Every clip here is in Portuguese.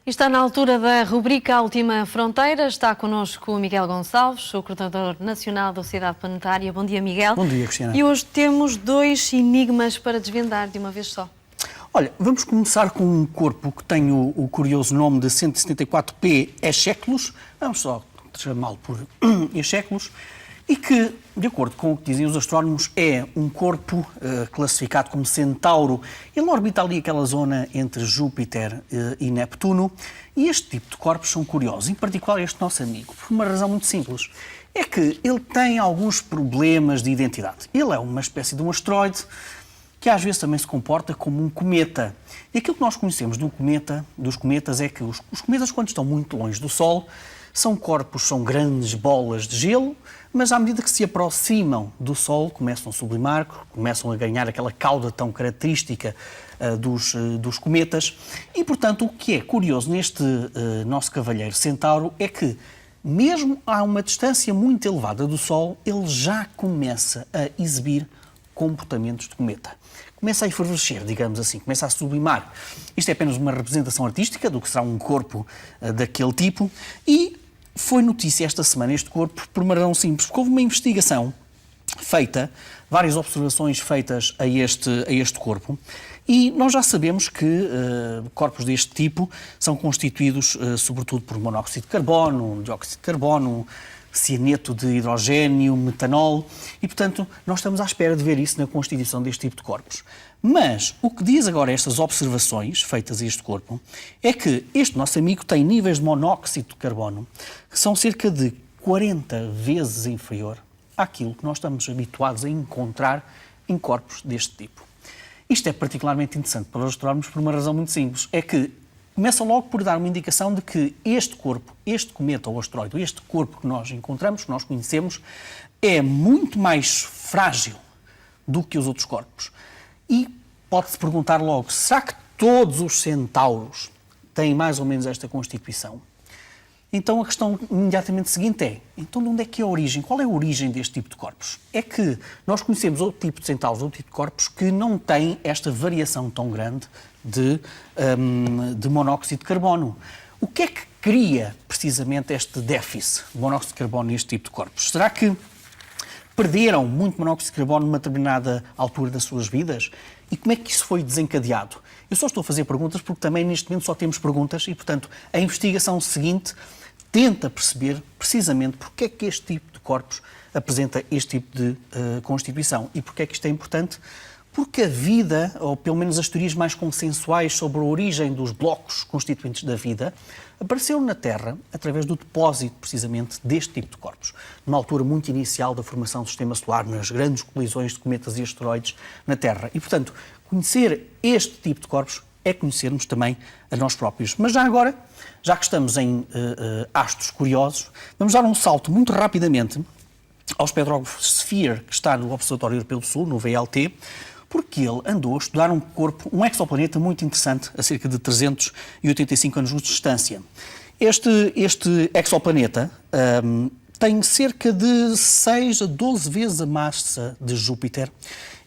Está na altura da rubrica Última Fronteira. Está connosco o Miguel Gonçalves, o coordenador nacional da Sociedade Planetária. Bom dia, Miguel. Bom dia, Cristina. E hoje temos dois enigmas para desvendar de uma vez só. Olha, vamos começar com um corpo que tem o curioso nome de 174P Escheclus, vamos só chamá-lo por Escheclus, e que, de acordo com o que dizem os astrónomos, é um corpo classificado como Centauro. Ele orbita ali aquela zona entre Júpiter e Neptuno, e este tipo de corpos são curiosos, em particular este nosso amigo, por uma razão muito simples. É que ele tem alguns problemas de identidade. Ele é uma espécie de um asteroide que às vezes também se comporta como um cometa. E aquilo que nós conhecemos dos cometas é que os cometas, quando estão muito longe do Sol, são grandes bolas de gelo, mas à medida que se aproximam do Sol, começam a sublimar, começam a ganhar aquela cauda tão característica dos cometas. E, portanto, o que é curioso neste nosso cavalheiro Centauro é que, mesmo a uma distância muito elevada do Sol, ele já começa a exibir comportamentos de cometa. Começa a efervescer, digamos assim, começa a sublimar. Isto é apenas uma representação artística do que será um corpo daquele tipo, e foi notícia esta semana este corpo por uma razão simples, porque houve uma investigação feita, várias observações feitas a este corpo, e nós já sabemos que corpos deste tipo são constituídos sobretudo por monóxido de carbono, dióxido de carbono, cianeto de hidrogênio, metanol, e, portanto, nós estamos à espera de ver isso na constituição deste tipo de corpos. Mas o que diz agora estas observações feitas a este corpo é que este nosso amigo tem níveis de monóxido de carbono que são cerca de 40 vezes inferior àquilo que nós estamos habituados a encontrar em corpos deste tipo. Isto é particularmente interessante para os astrónomos por uma razão muito simples, é que começa logo por dar uma indicação de que este corpo, este cometa ou asteroide, este corpo que nós encontramos, que nós conhecemos, é muito mais frágil do que os outros corpos. E pode-se perguntar logo, será que todos os centauros têm mais ou menos esta constituição? Então a questão imediatamente seguinte é, então de onde é que é a origem? Qual é a origem deste tipo de corpos? É que nós conhecemos outro tipo de centauros, outro tipo de corpos que não têm esta variação tão grande de monóxido de carbono. O que é que cria precisamente este déficit de monóxido de carbono neste tipo de corpos? Será que perderam muito monóxido de carbono numa determinada altura das suas vidas? E como é que isso foi desencadeado? Eu só estou a fazer perguntas porque também neste momento só temos perguntas e, portanto, a investigação seguinte tenta perceber precisamente porque é que este tipo de corpos apresenta este tipo de constituição. E porque é que isto é importante? Porque a vida, ou pelo menos as teorias mais consensuais sobre a origem dos blocos constituintes da vida, apareceram na Terra através do depósito, precisamente, deste tipo de corpos. Numa altura muito inicial da formação do Sistema Solar, nas grandes colisões de cometas e asteroides na Terra. E, portanto, conhecer este tipo de corpos é conhecermos também a nós próprios. Mas já agora, já que estamos em astros curiosos, vamos dar um salto muito rapidamente ao espectrógrafo Sphere, que está no Observatório Europeu do Sul, no VLT, porque ele andou a estudar um corpo, um exoplaneta muito interessante, a cerca de 385 anos de distância. Este exoplaneta tem cerca de 6 a 12 vezes a massa de Júpiter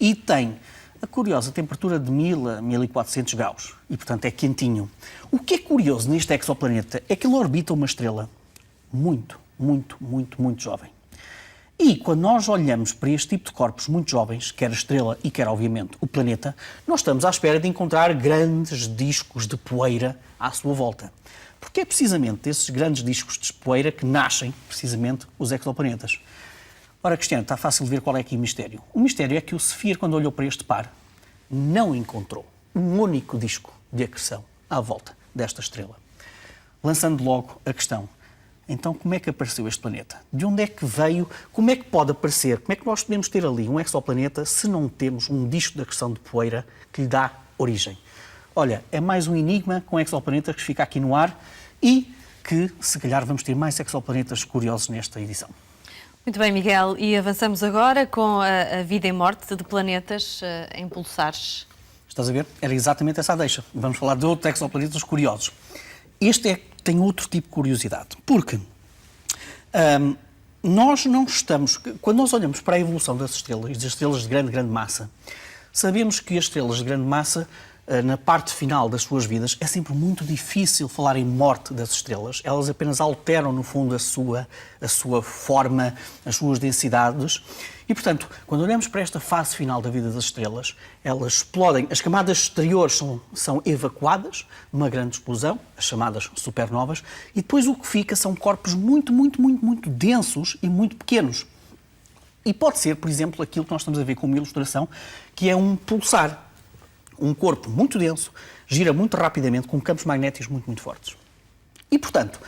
e tem a curiosa temperatura de 1000 a 1400 graus e, portanto, é quentinho. O que é curioso neste exoplaneta é que ele orbita uma estrela muito jovem. E quando nós olhamos para este tipo de corpos muito jovens, quer a estrela e quer, obviamente, o planeta, nós estamos à espera de encontrar grandes discos de poeira à sua volta. Porque é precisamente desses grandes discos de poeira que nascem, precisamente, os exoplanetas. Ora, Cristiano, está fácil de ver qual é aqui o mistério. O mistério é que o Sphere, quando olhou para este par, não encontrou um único disco de acreção à volta desta estrela. Lançando logo a questão, então como é que apareceu este planeta? De onde é que veio? Como é que pode aparecer? Como é que nós podemos ter ali um exoplaneta se não temos um disco de acreção de poeira que lhe dá origem? Olha, é mais um enigma com exoplanetas que fica aqui no ar e que, se calhar, vamos ter mais exoplanetas curiosos nesta edição. Muito bem, Miguel, e avançamos agora com a vida e morte de planetas em pulsares. Estás a ver? Era exatamente essa a deixa. Vamos falar de outros exoplanetas curiosos. Este tem outro tipo de curiosidade, porque nós não estamos... Quando nós olhamos para a evolução das estrelas de grande massa, sabemos que as estrelas de grande massa na parte final das suas vidas, é sempre muito difícil falar em morte das estrelas. Elas apenas alteram, no fundo, a sua forma, as suas densidades. E, portanto, quando olhamos para esta fase final da vida das estrelas, elas explodem, as camadas exteriores são evacuadas numa grande explosão, as chamadas supernovas, e depois o que fica são corpos muito densos e muito pequenos. E pode ser, por exemplo, aquilo que nós estamos a ver como ilustração, que é um pulsar. Um corpo muito denso, gira muito rapidamente, com campos magnéticos muito fortes. E, portanto,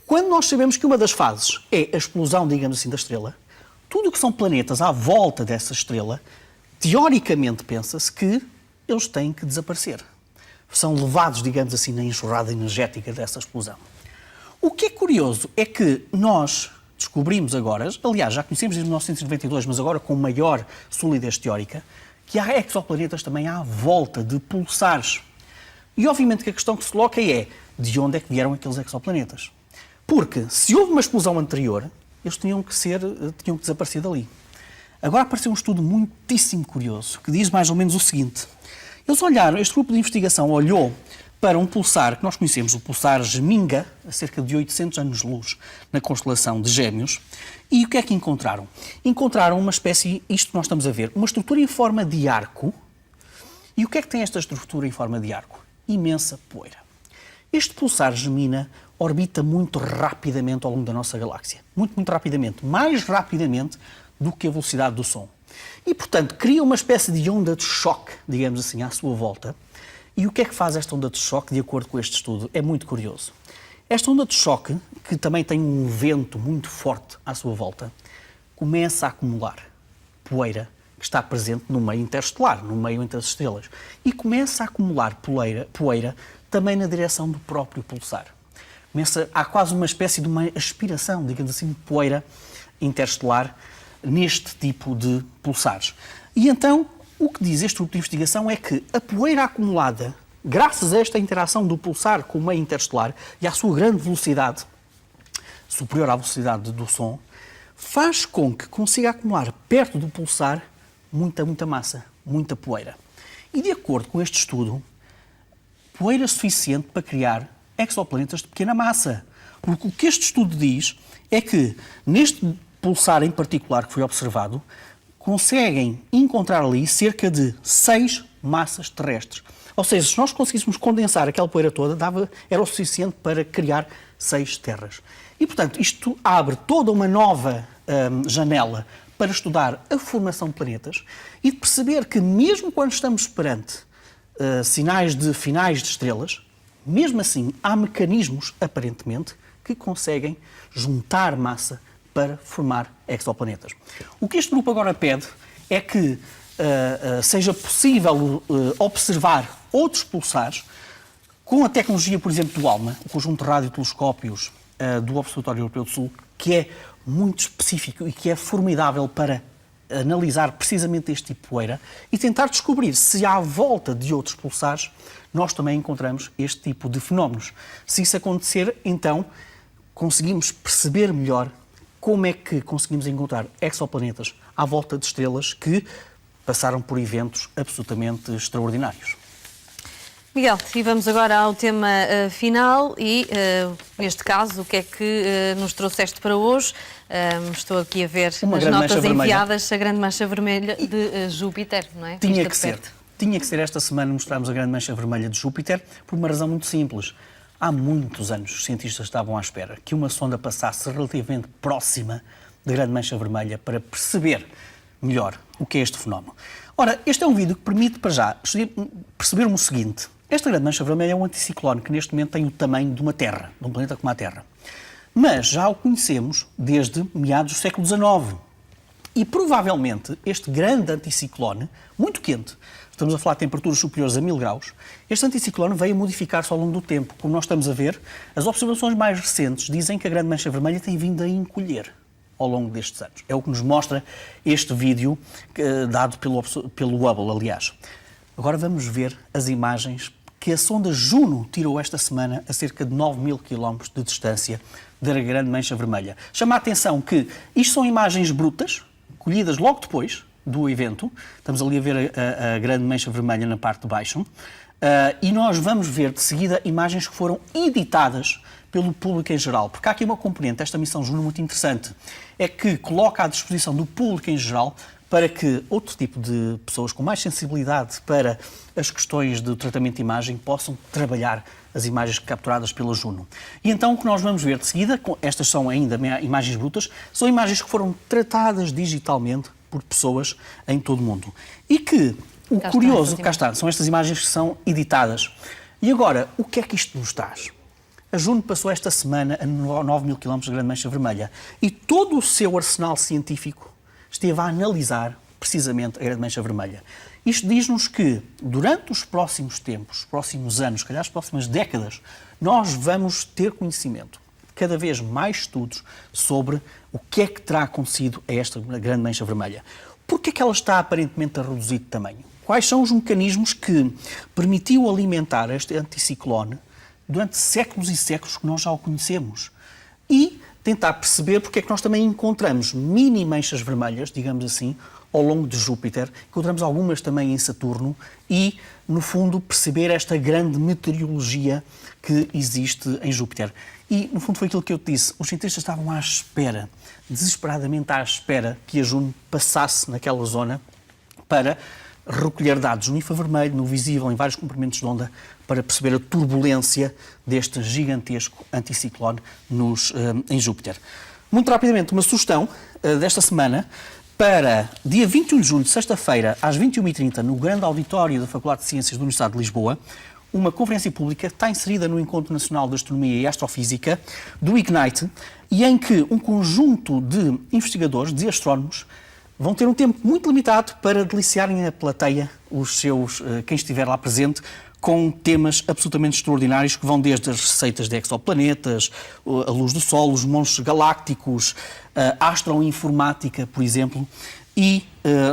quando nós sabemos que uma das fases é a explosão, digamos assim, da estrela, tudo o que são planetas à volta dessa estrela, teoricamente pensa-se que eles têm que desaparecer. São levados, digamos assim, na enxurrada energética dessa explosão. O que é curioso é que nós descobrimos agora, aliás, já conhecemos desde 1992, mas agora com maior solidez teórica, que há exoplanetas também à volta de pulsares. E obviamente que a questão que se coloca é de onde é que vieram aqueles exoplanetas? Porque se houve uma explosão anterior, eles tinham que desaparecer dali. Agora apareceu um estudo muitíssimo curioso que diz mais ou menos o seguinte. Eles olharam, este grupo de investigação olhou para um pulsar que nós conhecemos, o pulsar Geminga, a cerca de 800 anos-luz, na constelação de Gêmeos. E o que é que encontraram? Encontraram uma espécie, isto que nós estamos a ver, uma estrutura em forma de arco. E o que é que tem esta estrutura em forma de arco? Imensa poeira. Este pulsar Gemina orbita muito rapidamente ao longo da nossa galáxia. Muito rapidamente. Mais rapidamente do que a velocidade do som. E, portanto, cria uma espécie de onda de choque, digamos assim, à sua volta. E o que é que faz esta onda de choque, de acordo com este estudo? É muito curioso. Esta onda de choque, que também tem um vento muito forte à sua volta, começa a acumular poeira que está presente no meio interestelar, no meio entre as estrelas. E começa a acumular poeira também na direção do próprio pulsar. Há quase uma espécie de uma aspiração, digamos assim, de poeira interestelar neste tipo de pulsares. E então, o que diz este grupo de investigação é que a poeira acumulada, graças a esta interação do pulsar com o meio interestelar e à sua grande velocidade, superior à velocidade do som, faz com que consiga acumular perto do pulsar muita massa, muita poeira. E de acordo com este estudo, poeira suficiente para criar exoplanetas de pequena massa. Porque o que este estudo diz é que, neste pulsar em particular que foi observado, conseguem encontrar ali cerca de 6 massas terrestres. Ou seja, se nós conseguíssemos condensar aquela poeira toda, era o suficiente para criar 6 terras. E, portanto, isto abre toda uma nova janela para estudar a formação de planetas e de perceber que, mesmo quando estamos perante sinais de finais de estrelas, mesmo assim, há mecanismos, aparentemente, que conseguem juntar massa para formar exoplanetas. O que este grupo agora pede é que seja possível observar outros pulsares com a tecnologia, por exemplo, do ALMA, o conjunto de radiotelescópios do Observatório Europeu do Sul, que é muito específico e que é formidável para analisar precisamente este tipo de poeira e tentar descobrir se à volta de outros pulsares nós também encontramos este tipo de fenómenos. Se isso acontecer, então conseguimos perceber melhor como é que conseguimos encontrar exoplanetas à volta de estrelas que passaram por eventos absolutamente extraordinários. Miguel, e vamos agora ao tema final e, neste caso, o que é que nos trouxeste para hoje? Estou aqui a ver as notas enviadas, a grande mancha vermelha de Júpiter, não é? Tinha que ser esta semana mostrarmos a grande mancha vermelha de Júpiter por uma razão muito simples. Há muitos anos os cientistas estavam à espera que uma sonda passasse relativamente próxima da grande mancha vermelha para perceber melhor o que é este fenómeno. Ora, este é um vídeo que permite, para já, percebermos o seguinte. Esta grande mancha vermelha é um anticiclone que neste momento tem o tamanho de uma Terra, de um planeta como a Terra. Mas já o conhecemos desde meados do século XIX. E provavelmente este grande anticiclone, muito quente, estamos a falar de temperaturas superiores a 1000 graus, este anticiclone veio a modificar-se ao longo do tempo. Como nós estamos a ver, as observações mais recentes dizem que a grande mancha vermelha tem vindo a encolher ao longo destes anos. É o que nos mostra este vídeo dado pelo Hubble, aliás. Agora vamos ver as imagens que a sonda Juno tirou esta semana a cerca de 9000 km de distância da grande mancha vermelha. Chama a atenção que isto são imagens brutas, colhidas logo depois do evento. Estamos ali a ver a grande mancha vermelha na parte de baixo. E nós vamos ver de seguida imagens que foram editadas pelo público em geral, porque há aqui uma componente desta missão Juno muito interessante, é que coloca à disposição do público em geral para que outro tipo de pessoas com mais sensibilidade para as questões do tratamento de imagem possam trabalhar as imagens capturadas pela Juno. E então o que nós vamos ver de seguida, estas são ainda imagens brutas, são imagens que foram tratadas digitalmente por pessoas em todo o mundo. E que o curioso, cá está, são estas imagens que são editadas. E agora, o que é que isto nos traz? A Juno passou esta semana a 9.000 km de Grande Mancha Vermelha e todo o seu arsenal científico esteve a analisar precisamente a Grande Mancha Vermelha. Isto diz-nos que, durante os próximos tempos, os próximos anos, se calhar as próximas décadas, nós vamos ter conhecimento, cada vez mais estudos sobre o que é que terá acontecido a esta Grande Mancha Vermelha. Por que é que ela está aparentemente a reduzir de tamanho? Quais são os mecanismos que permitiu alimentar este anticiclone durante séculos e séculos que nós já o conhecemos? E tentar perceber porque é que nós também encontramos mini manchas vermelhas, digamos assim, ao longo de Júpiter, encontramos algumas também em Saturno e, no fundo, perceber esta grande meteorologia que existe em Júpiter. E, no fundo, foi aquilo que eu te disse, os cientistas estavam à espera, desesperadamente à espera, que a Juno passasse naquela zona para recolher dados no infravermelho, no visível, em vários comprimentos de onda, para perceber a turbulência deste gigantesco anticiclone em Júpiter. Muito rapidamente, uma sugestão desta semana para dia 21 de julho, sexta-feira, às 21h30, no grande auditório da Faculdade de Ciências da Universidade de Lisboa, uma conferência pública está inserida no Encontro Nacional de Astronomia e Astrofísica do IGNITE e em que um conjunto de investigadores, de astrónomos, vão ter um tempo muito limitado para deliciarem a plateia, quem estiver lá presente, com temas absolutamente extraordinários que vão desde as receitas de exoplanetas, a luz do Sol, os monstros galácticos, a astroinformática, por exemplo. E,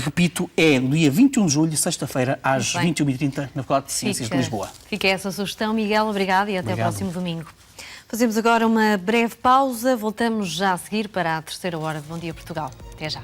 repito, é no dia 21 de julho, sexta-feira, às 21h30, na Faculdade de Ciências de Lisboa. Fica essa sugestão, Miguel. Obrigado e até o próximo domingo. Fazemos agora uma breve pausa. Voltamos já a seguir para a terceira hora de Bom Dia Portugal. Até já.